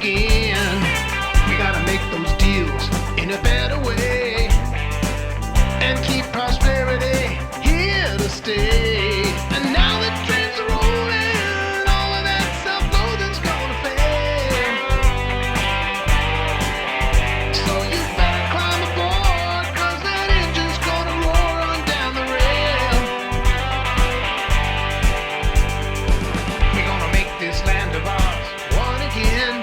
again. We gotta make those deals in a better way and keep prosperity here to stay. And now the trains are rolling, all of that self-loathing's gonna fade. So you better climb aboard, 'cause that engine's gonna roar on down the rail. We're gonna make this land of ours one again.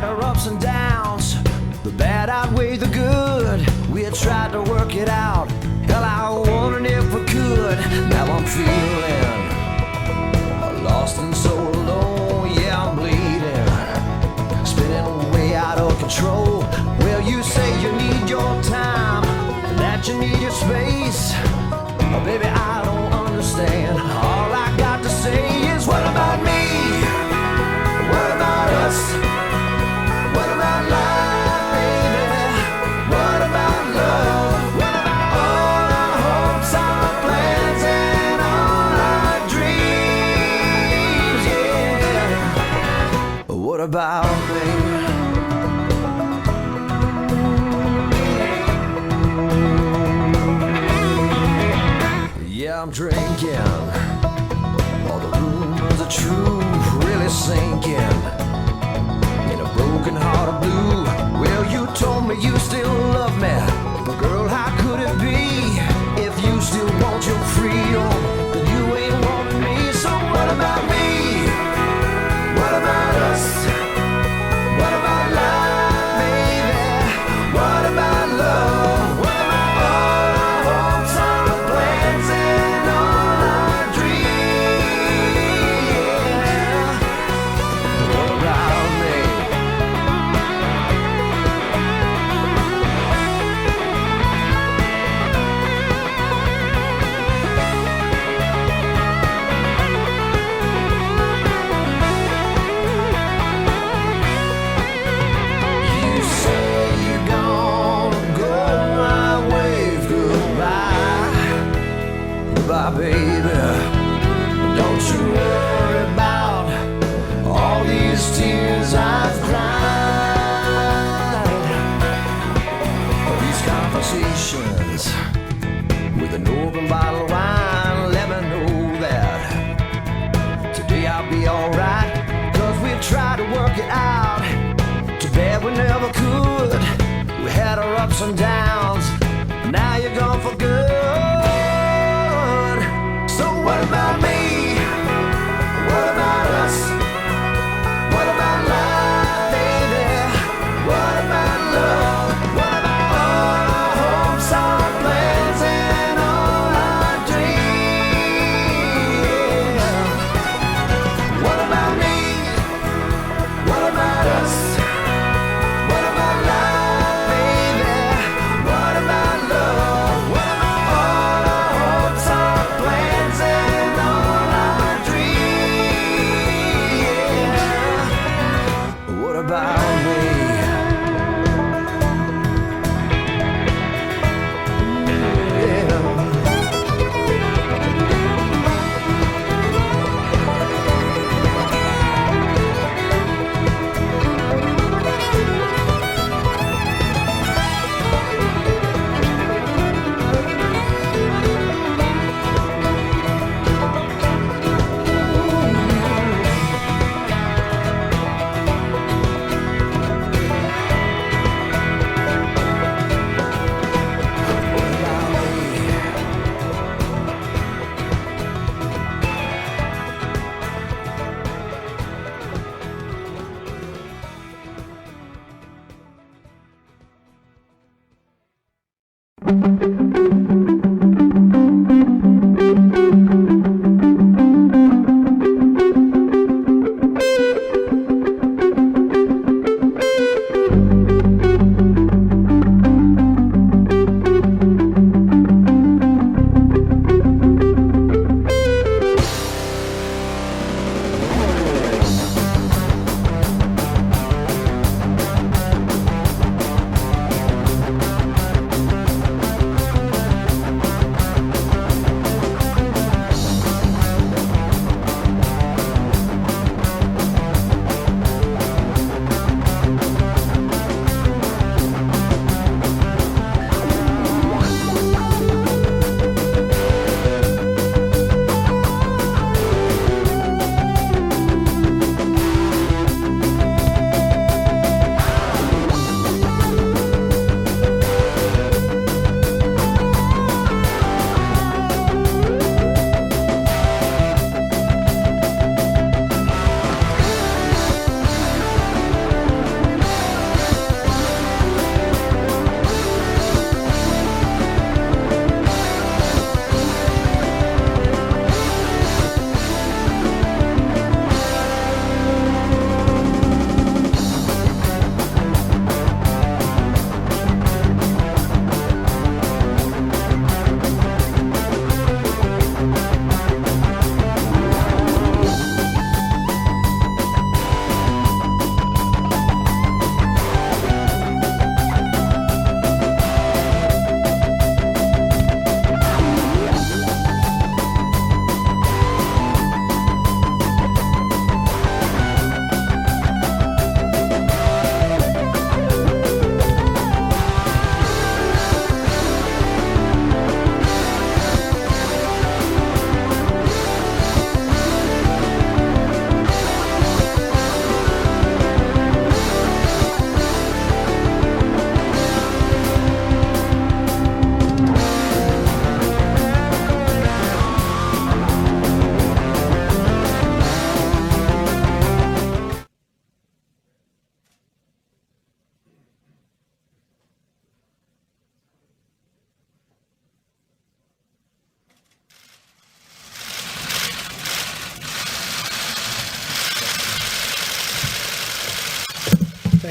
our ups and downs. The bad outweigh the good. We had tried to work it out. Hell, I wondered if we could. Now I'm feeling lost and so alone. Yeah, I'm bleeding, spinning way out of control. Well, you say you need your time, that you need your space. Oh, baby, I don't understand. All I got to say is, what about me? What about us? What about life, baby? What about love? What about all our hopes, our plans, and all our dreams? Yeah. What about me? Yeah, I'm drinking. All the rumors are true, really sinking in a broken heart of blue. Well, you told me you still love me, but girl, how could it be? If you still want your freedom, then you ain't wanting me. So what about me? What about us? What about life, baby? What about love? What about all our hopes, our plans, and all our dreams? What about me? You say you're gonna go, I wave goodbye. Goodbye, baby. Don't you worry about all these tears I've cried. These conversations with an open bottle of wine let me know that today I'll be alright. Cause we've tried to work it out. Too bad we never could. We had our ups and downs. Now you're gone for good. So what about me? What about us? What about life, baby? What about love? What about all our hopes, our plans, and all our dreams? What about me? What about us? What about life, baby? What about love? What about all our hopes, our plans, and all our dreams? What about me?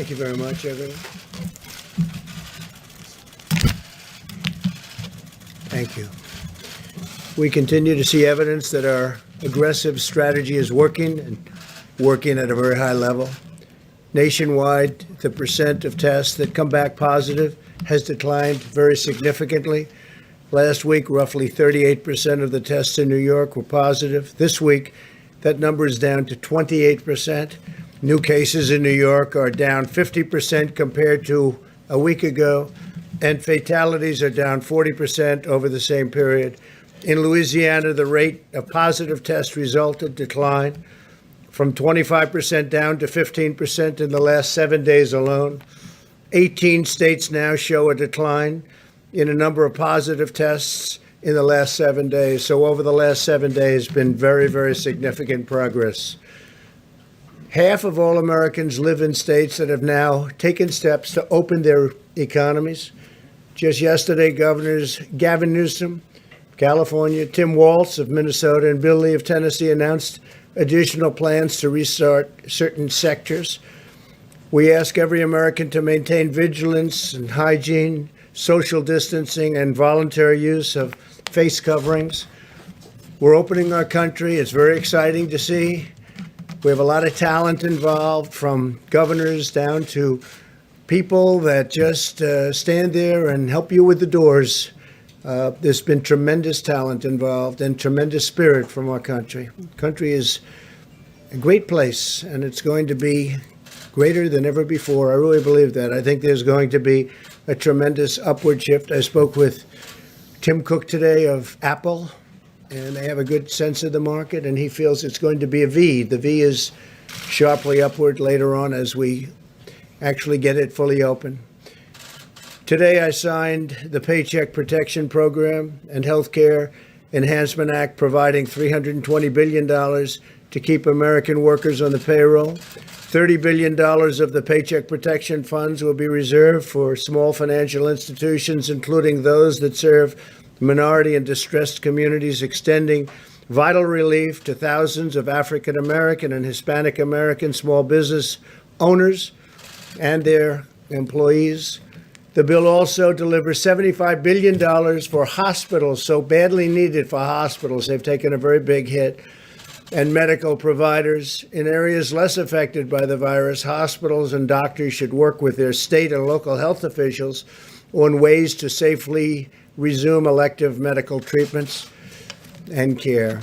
Thank you very much, everyone. Thank you. We continue to see evidence that our aggressive strategy is working and working at a very high level. Nationwide, the percent of tests that come back positive has declined very significantly. Last week, roughly 38% of the tests in New York were positive. This week, that number is down to 28%. New cases in New York are down 50% compared to a week ago, and fatalities are down 40% over the same period. In Louisiana, the rate of positive test resulted declined from 25% down to 15% in the last 7 days alone. 18 states now show a decline in a number of positive tests in the last 7 days. So over the last 7 days, been very, very significant progress. Half of all Americans live in states that have now taken steps to open their economies. Just yesterday, Governors Gavin Newsom, California, Tim Walz of Minnesota, and Bill Lee of Tennessee announced additional plans to restart certain sectors. We ask every American to maintain vigilance and hygiene, social distancing, and voluntary use of face coverings. We're opening our country. It's very exciting to see. We have a lot of talent involved, from governors down to people that just stand there and help you with the doors. There's been tremendous talent involved and tremendous spirit from our country. The country is a great place, and it's going to be greater than ever before. I really believe that. I think there's going to be a tremendous upward shift. I spoke with Tim Cook today of Apple, and they have a good sense of the market, and he feels it's going to be a V. The V is sharply upward later on as we actually get it fully open. Today, I signed the Paycheck Protection Program and Healthcare Enhancement Act, providing $320 billion to keep American workers on the payroll. $30 billion of the Paycheck Protection Funds will be reserved for small financial institutions, including those that serve minority and distressed communities, extending vital relief to thousands of African American and Hispanic American small business owners and their employees. The bill also delivers $75 billion for hospitals, so badly needed for hospitals. They've taken a very big hit. And medical providers in areas less affected by the virus. Hospitals and doctors should work with their state and local health officials on ways to safely resume elective medical treatments and care.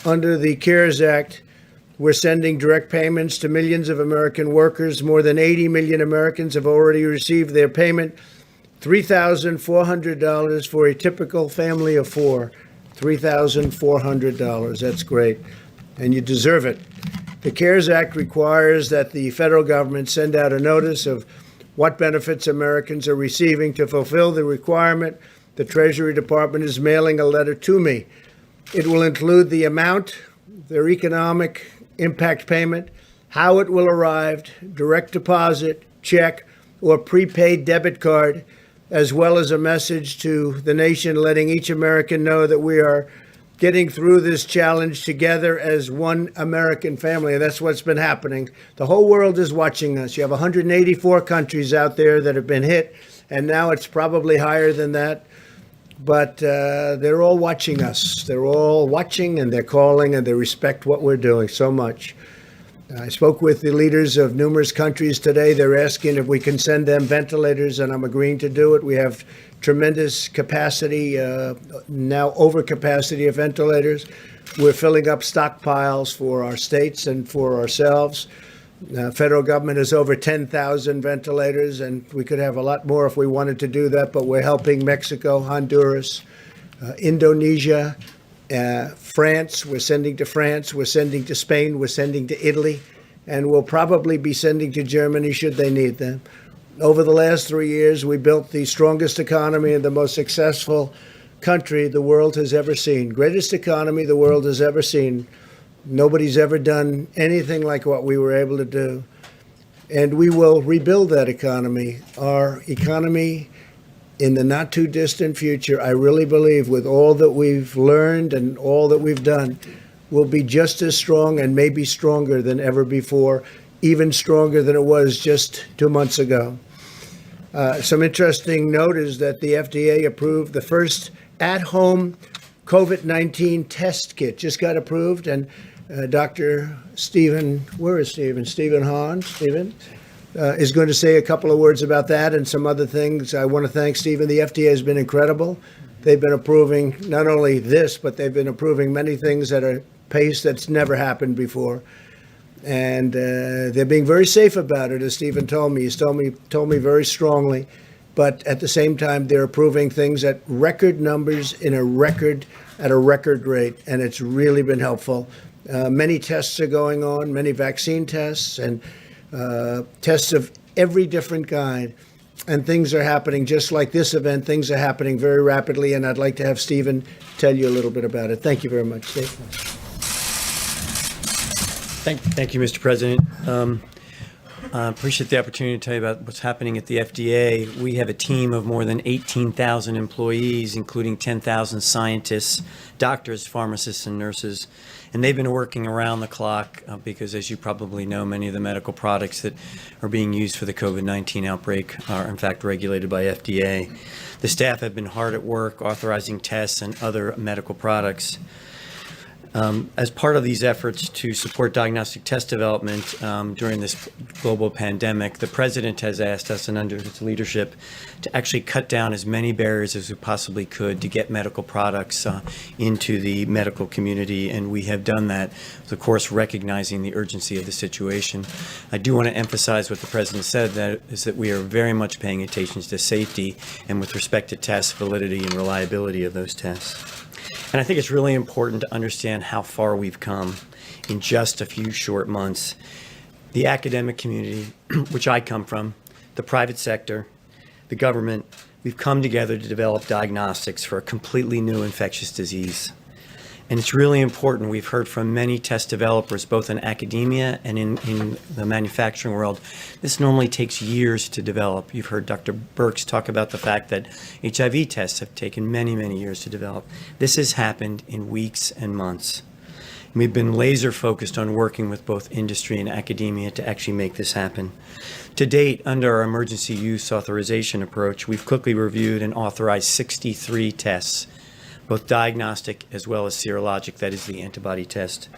Under the CARES Act, we're sending direct payments to millions of American workers. More than 80 million Americans have already received their payment, $3,400 for a typical family of four. $3,400. That's great. And you deserve it. The CARES Act requires that the federal government send out a notice of what benefits Americans are receiving. To fulfill the requirement, the Treasury Department is mailing a letter to me. It will include the amount, their economic impact payment, how it will arrive, direct deposit, check, or prepaid debit card, as well as a message to the nation letting each American know that we are getting through this challenge together as one American family. And that's what's been happening. The whole world is watching us. You have 184 countries out there that have been hit, and now it's probably higher than that. But they're all watching us. They're all watching, and they're calling, and they respect what we're doing so much. I spoke with the leaders of numerous countries today. They're asking if we can send them ventilators, and I'm agreeing to do it. We have tremendous capacity, now overcapacity of ventilators. We're filling up stockpiles for our states and for ourselves. Federal government has over 10,000 ventilators, and we could have a lot more if we wanted to do that, but we're helping Mexico, Honduras, Indonesia, France. We're sending to France. We're sending to Spain. We're sending to Italy, and we'll probably be sending to Germany should they need them. Over the last 3 years, we built the strongest economy and the most successful country the world has ever seen. Greatest economy the world has ever seen. Nobody's ever done anything like what we were able to do. And we will rebuild that economy. Our economy in the not too distant future, I really believe, with all that we've learned and all that we've done, will be just as strong and maybe stronger than ever before. even stronger than it was just 2 months ago. Some interesting note is that the FDA approved the first at-home COVID-19 test kit, just got approved, and Dr. Stephen, where is Stephen? Stephen Hahn, is going to say a couple of words about that and some other things. I want to thank Stephen. The FDA has been incredible. They've been approving not only this, but they've been approving many things at a pace that's never happened before. And they're being very safe about it, as Stephen told me. He's told me very strongly. But at the same time, they're approving things at record numbers at a record rate, and it's really been helpful. Many tests are going on, many vaccine tests, and tests of every different kind. And things are happening, just like this event, things are happening very rapidly, and I'd like to have Stephen tell you a little bit about it. Thank you very much, Steve. Thank you, Mr. President. I appreciate the opportunity to tell you about what's happening at the FDA. We have a team of more than 18,000 employees, including 10,000 scientists, doctors, pharmacists, and nurses. And they've been working around the clock because, as you probably know, many of the medical products that are being used for the COVID-19 outbreak are, in fact, regulated by FDA. The staff have been hard at work authorizing tests and other medical products. As part of these efforts to support diagnostic test development during this global pandemic, the President has asked us, and under his leadership, to actually cut down as many barriers as we possibly could to get medical products into the medical community, and we have done that, of course, recognizing the urgency of the situation. I do want to emphasize what the President said, that we are very much paying attention to safety and with respect to test validity and reliability of those tests. And I think it's really important to understand how far we've come in just a few short months. The academic community, which I come from, the private sector, the government, we've come together to develop diagnostics for a completely new infectious disease. And it's really important. We've heard from many test developers, both in academia and in the manufacturing world. This normally takes years to develop. You've heard Dr. Birx talk about the fact that HIV tests have taken many, many years to develop. This has happened in weeks and months. We've been laser focused on working with both industry and academia to actually make this happen. To date, under our emergency use authorization approach, we've quickly reviewed and authorized 63 tests, both diagnostic as well as serologic, that is the antibody test.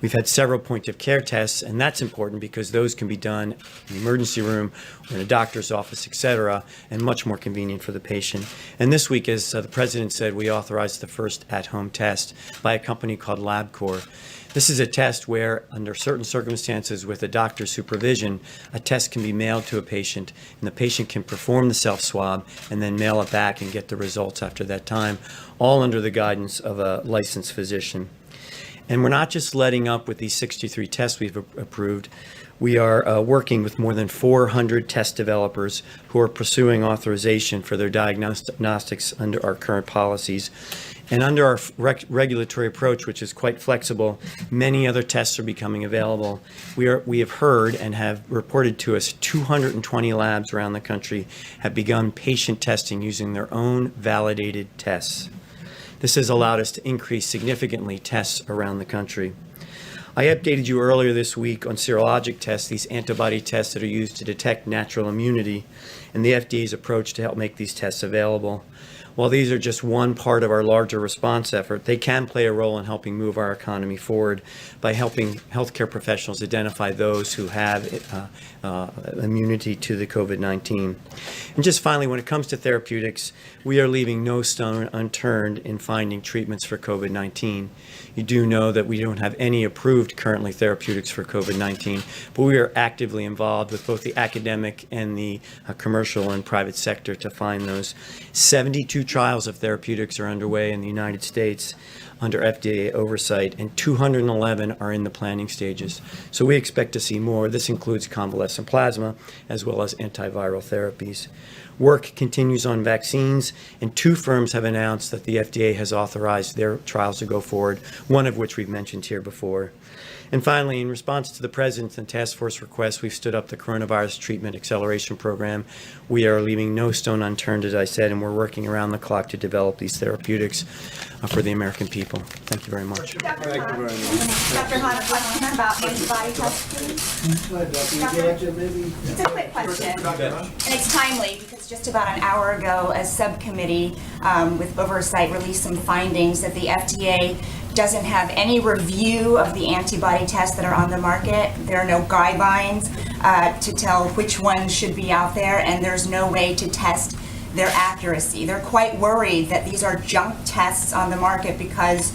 We've had several point of care tests, and that's important because those can be done in the emergency room or in a doctor's office, et cetera, and much more convenient for the patient. And this week, as the President said, we authorized the first at-home test by a company called LabCorp. This is a test where, under certain circumstances with a doctor's supervision, a test can be mailed to a patient, and the patient can perform the self-swab and then mail it back and get the results after that time, all under the guidance of a licensed physician. And we're not just letting up with these 63 tests we've approved. We are working with more than 400 test developers who are pursuing authorization for their diagnostics under our current policies. And under our regulatory approach, which is quite flexible, many other tests are becoming available. We have heard and have reported to us 220 labs around the country have begun patient testing using their own validated tests. This has allowed us to increase significantly tests around the country. I updated you earlier this week on serologic tests, these antibody tests that are used to detect natural immunity, and the FDA's approach to help make these tests available. While these are just one part of our larger response effort, they can play a role in helping move our economy forward by helping healthcare professionals identify those who have immunity to the COVID-19. And just finally, when it comes to therapeutics, we are leaving no stone unturned in finding treatments for COVID-19. You do know that we don't have any approved currently therapeutics for COVID-19, but we are actively involved with both the academic and the commercial and private sector to find those. 72 trials of therapeutics are underway in the United States under FDA oversight, and 211 are in the planning stages. So we expect to see more. This includes convalescent plasma as well as antiviral therapies. Work continues on vaccines, and 2 firms have announced that the FDA has authorized their trials to go forward, one of which we've mentioned here before. And finally, in response to the President's and Task Force requests, we've stood up the Coronavirus Treatment Acceleration Program. We are leaving no stone unturned, as I said, and we're working around the clock to develop these therapeutics for the American people. people. Thank you very much. Dr. Hahn, a question about antibody tests, please. It's a quick question, and it's timely because just about an hour ago, a subcommittee with oversight released some findings that the FDA doesn't have any review of the antibody tests that are on the market. There are no guidelines to tell which ones should be out there, and there's no way to test their accuracy. They're quite worried that these are junk tests on the market because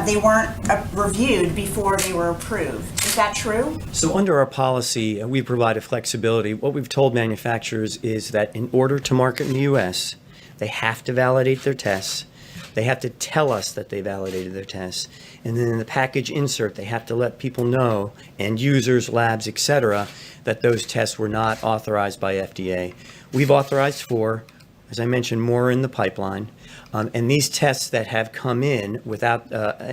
they weren't reviewed before they were approved. Is that true? So under our policy, we provided flexibility. What we've told manufacturers is that in order to market in the U.S., they have to validate their tests. They have to tell us that they validated their tests. And then in the package insert, they have to let people know, and users, labs, et cetera, that those tests were not authorized by FDA. We've authorized 4. As I mentioned, more in the pipeline. And these tests that have come in without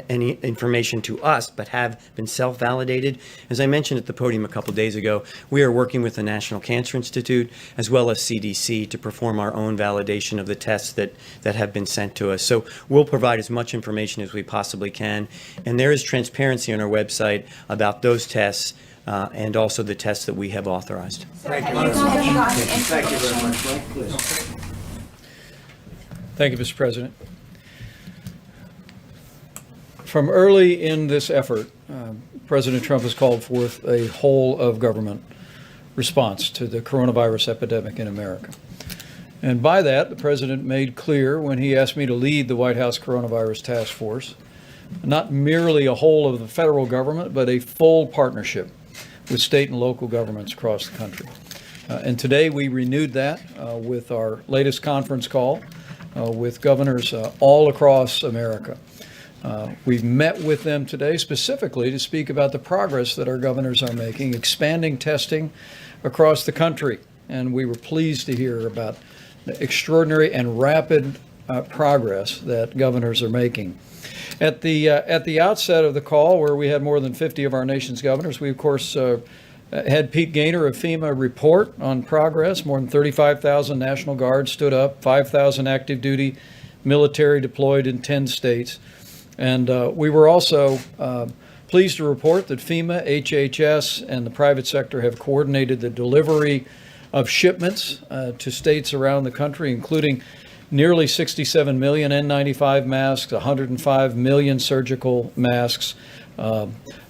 any information to us, but have been self-validated, as I mentioned at the podium a couple days ago, we are working with the National Cancer Institute as well as CDC to perform our own validation of the tests that have been sent to us. So we'll provide as much information as we possibly can. And there is transparency on our website about those tests and also the tests that we have authorized. Thank you. Thank you very much, Mike. Please. Thank you, Mr. President. From early in this effort, President Trump has called forth a whole of government response to the coronavirus epidemic in America. And by that, the President made clear when he asked me to lead the White House Coronavirus Task Force, not merely a whole of the federal government, but a full partnership with state and local governments across the country. And today we renewed that with our latest conference call with governors all across America. We've met with them today specifically to speak about the progress that our governors are making, expanding testing across the country. And we were pleased to hear about the extraordinary and rapid progress that governors are making. At the outset of the call, where we had more than 50 of our nation's governors, we, of course, had Pete Gaynor of FEMA report on progress. More than 35,000 National Guards stood up, 5,000 active duty military deployed in 10 states. And we were also pleased to report that FEMA, HHS, and the private sector have coordinated the delivery of shipments to states around the country, including nearly 67 million N95 masks, 105 million surgical masks,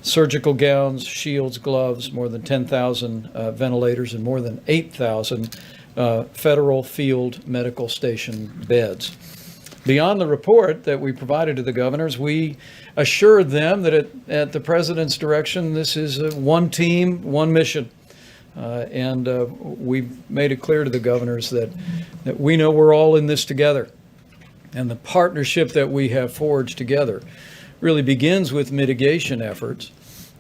surgical gowns, shields, gloves, more than 10,000 ventilators, and more than 8,000 federal field medical station beds. Beyond the report that we provided to the governors, we assured them that at the President's direction, this is one team, one mission. And we've made it clear to the governors that we know we're all in this together. And the partnership that we have forged together really begins with mitigation efforts.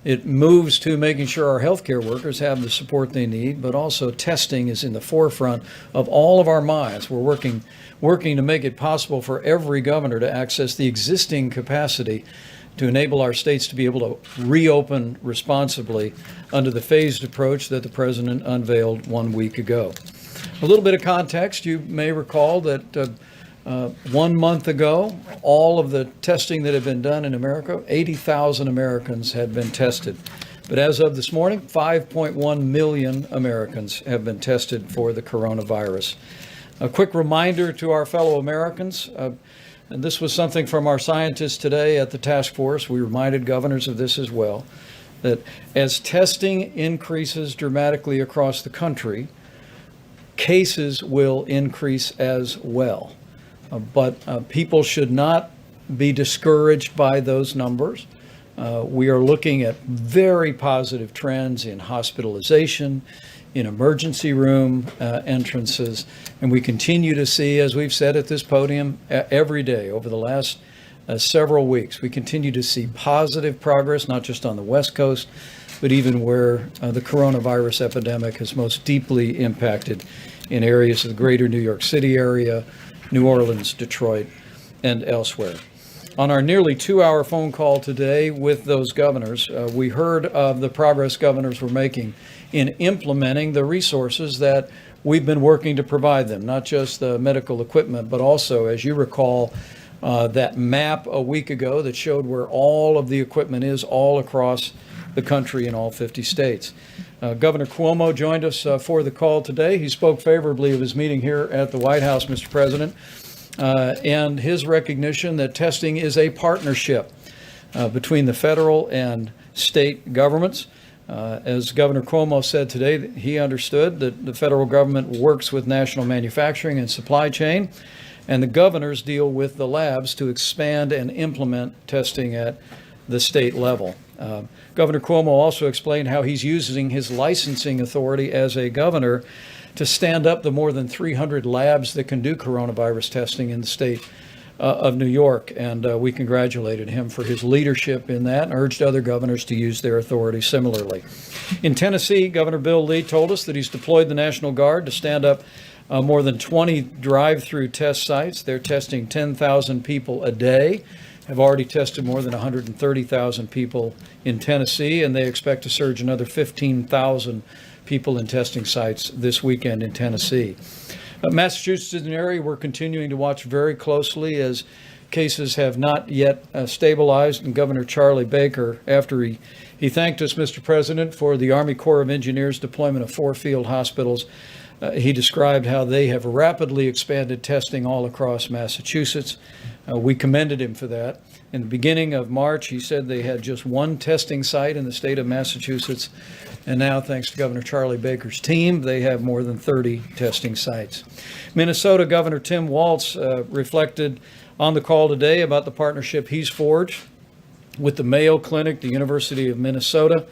It moves to making sure our healthcare workers have the support they need, but also testing is in the forefront of all of our minds. We're working to make it possible for every governor to access the existing capacity to enable our states to be able to reopen responsibly under the phased approach that the President unveiled 1 week ago. A little bit of context, you may recall that 1 month ago, all of the testing that had been done in America, 80,000 Americans had been tested. But as of this morning, 5.1 million Americans have been tested for the coronavirus. A quick reminder to our fellow Americans, and this was something from our scientists today at the task force. We reminded governors of this as well, that as testing increases dramatically across the country, cases will increase as well. But people should not be discouraged by those numbers. We are looking at very positive trends in hospitalization, in emergency room entrances, and we continue to see, as we've said at this podium every day over the last several weeks, we continue to see positive progress, not just on the West Coast, but even where the coronavirus epidemic has most deeply impacted in areas of the greater New York City area, New Orleans, Detroit, and elsewhere. On our nearly 2-hour phone call today with those governors, we heard of the progress governors were making in implementing the resources that we've been working to provide them, not just the medical equipment, but also, as you recall, that map a week ago that showed where all of the equipment is all across the country in all 50 states. Governor Cuomo joined us for the call today. He spoke favorably of his meeting here at the White House, Mr. President, and his recognition that testing is a partnership between the federal and state governments. As Governor Cuomo said today, he understood that the federal government works with national manufacturing and supply chain, and the governors deal with the labs to expand and implement testing at the state level. Governor Cuomo also explained how he's using his licensing authority as a governor to stand up the more than 300 labs that can do coronavirus testing in the state of New York. And we congratulated him for his leadership in that and urged other governors to use their authority similarly. In Tennessee, Governor Bill Lee told us that he's deployed the National Guard to stand up more than 20 drive-through test sites. They're testing 10,000 people a day, have already tested more than 130,000 people in Tennessee, and they expect to surge another 15,000 people in testing sites this weekend in Tennessee. Massachusetts is an area we're continuing to watch very closely as cases have not yet stabilized, and Governor Charlie Baker, after he thanked us, Mr. President, for the Army Corps of Engineers deployment of 4 field hospitals, he described how they have rapidly expanded testing all across Massachusetts. We commended him for that. In the beginning of March, he said they had just 1 testing site in the state of Massachusetts. And now, thanks to Governor Charlie Baker's team, they have more than 30 testing sites. Minnesota Governor Tim Walz reflected on the call today about the partnership he's forged with the Mayo Clinic, the University of Minnesota,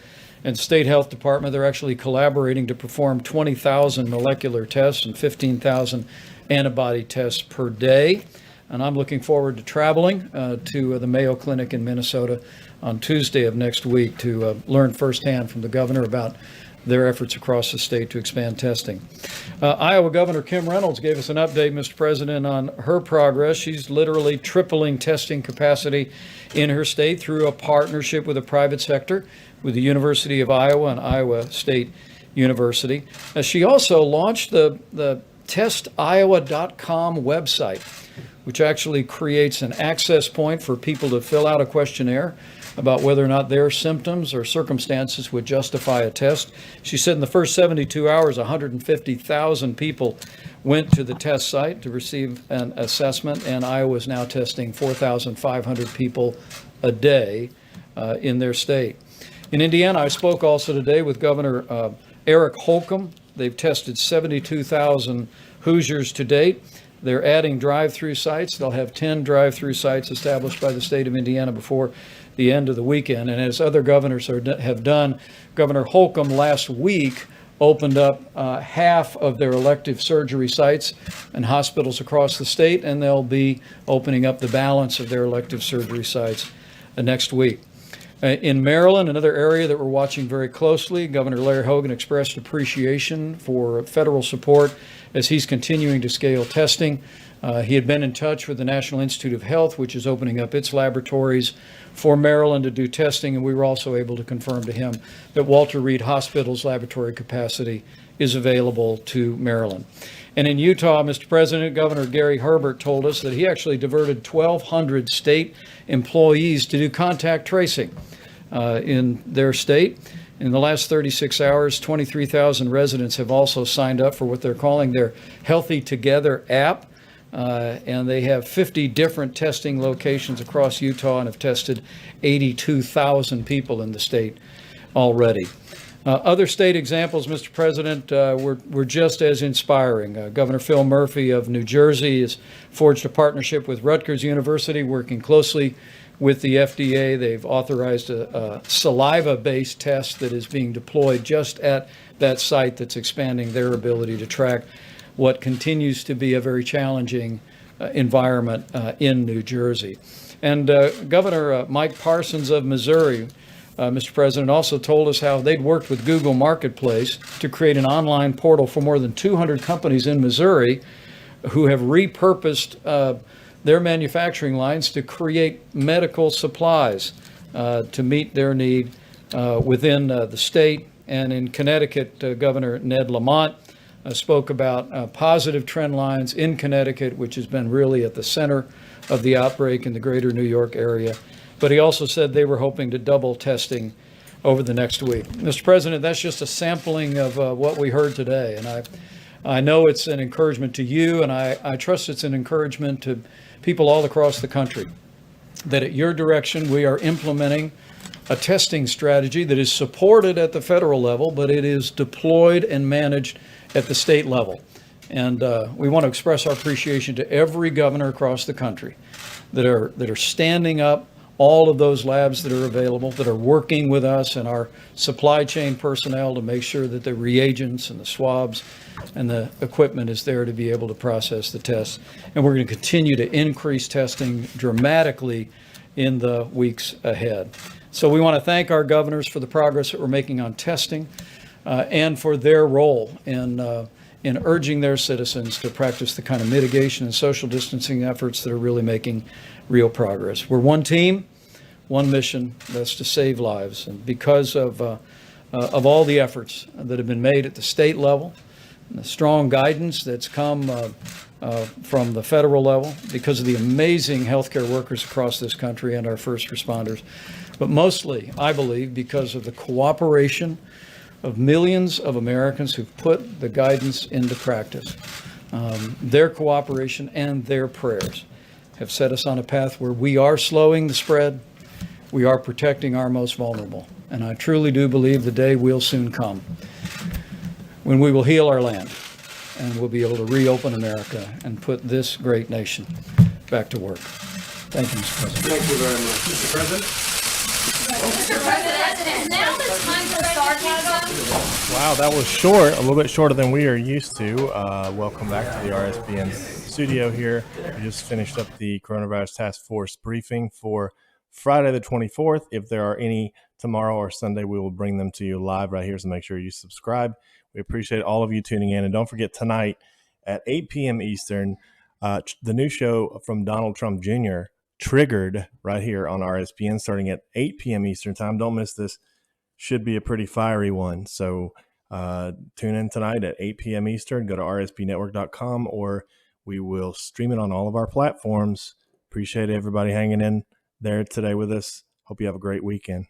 and State Health Department. They're actually collaborating to perform 20,000 molecular tests and 15,000 antibody tests per day. And I'm looking forward to traveling to the Mayo Clinic in Minnesota on Tuesday of next week to learn firsthand from the governor about their efforts across the state to expand testing. Iowa Governor Kim Reynolds gave us an update, Mr. President, on her progress. She's literally tripling testing capacity in her state through a partnership with the private sector, with the University of Iowa and Iowa State University. She also launched the testiowa.com website, which actually creates an access point for people to fill out a questionnaire about whether or not their symptoms or circumstances would justify a test. She said in the first 72 hours, 150,000 people went to the test site to receive an assessment, and Iowa is now testing 4,500 people a day in their state. In Indiana, I spoke also today with Governor Eric Holcomb. They've tested 72,000 Hoosiers to date. They're adding drive-through sites. They'll have 10 drive-through sites established by the state of Indiana before the end of the weekend. And as other governors have done, Governor Holcomb last week opened up half of their elective surgery sites and hospitals across the state, and they'll be opening up the balance of their elective surgery sites next week. In Maryland, another area that we're watching very closely, Governor Larry Hogan expressed appreciation for federal support as he's continuing to scale testing. He had been in touch with the National Institute of Health, which is opening up its laboratories for Maryland to do testing, and we were also able to confirm to him that Walter Reed Hospital's laboratory capacity is available to Maryland. And in Utah, Mr. President, Governor Gary Herbert told us that he actually diverted 1,200 state employees to do contact tracing in their state. In the last 36 hours, 23,000 residents have also signed up for what they're calling their Healthy Together app. And they have 50 different testing locations across Utah and have tested 82,000 people in the state already. Other state examples, Mr. President, were just as inspiring. Governor Phil Murphy of New Jersey has forged a partnership with Rutgers University, working closely with the FDA. They've authorized a saliva-based test that is being deployed just at that site that's expanding their ability to track what continues to be a very challenging environment in New Jersey. And Governor Mike Parsons of Missouri, Mr. President, also told us how they'd worked with Google Marketplace to create an online portal for more than 200 companies in Missouri who have repurposed their manufacturing lines to create medical supplies to meet their need within the state. And in Connecticut, Governor Ned Lamont spoke about positive trend lines in Connecticut, which has been really at the center of the outbreak in the greater New York area. But he also said they were hoping to double testing over the next week. Mr. President, that's just a sampling of what we heard today. And I know it's an encouragement to you, and I trust it's an encouragement to people all across the country, that at your direction we are implementing a testing strategy that is supported at the federal level, but it is deployed and managed at the state level. And we want to express our appreciation to every governor across the country that are standing up all of those labs that are available, that are working with us and our supply chain personnel to make sure that the reagents and the swabs and the equipment is there to be able to process the tests. And we're going to continue to increase testing dramatically in the weeks ahead. So we want to thank our governors for the progress that we're making on testing and for their role in urging their citizens to practice the kind of mitigation and social distancing efforts that are really making real progress. We're one team, one mission, that's to save lives. And because of all the efforts that have been made at the state level, and the strong guidance that's come from the federal level, because of the amazing healthcare workers across this country and our first responders, but mostly, I believe, because of the cooperation of millions of Americans who've put the guidance into practice. Their cooperation and their prayers have set us on a path where we are slowing the spread, we are protecting our most vulnerable. And I truly do believe the day will soon come when we will heal our land and we'll be able to reopen America and put this great nation back to work. Thank you, Mr. President. Thank you very much. Mr. President? Mr. President, now the time for sarcasm. Wow, that was short, a little bit shorter than we are used to. Welcome back to the RSBN studio here. We just finished up the Coronavirus Task Force briefing for Friday the 24th. If there are any tomorrow or Sunday, we will bring them to you live right here, so make sure you subscribe. We appreciate all of you tuning in. And don't forget, tonight at 8 p.m. Eastern, the new show from Donald Trump Jr., Triggered, right here on RSBN, starting at 8 p.m. Eastern time. Don't miss this. Should be a pretty fiery one. So tune in tonight at 8 p.m. Eastern. Go to rsbnetwork.com, or we will stream it on all of our platforms. Appreciate everybody hanging in there today with us. Hope you have a great weekend.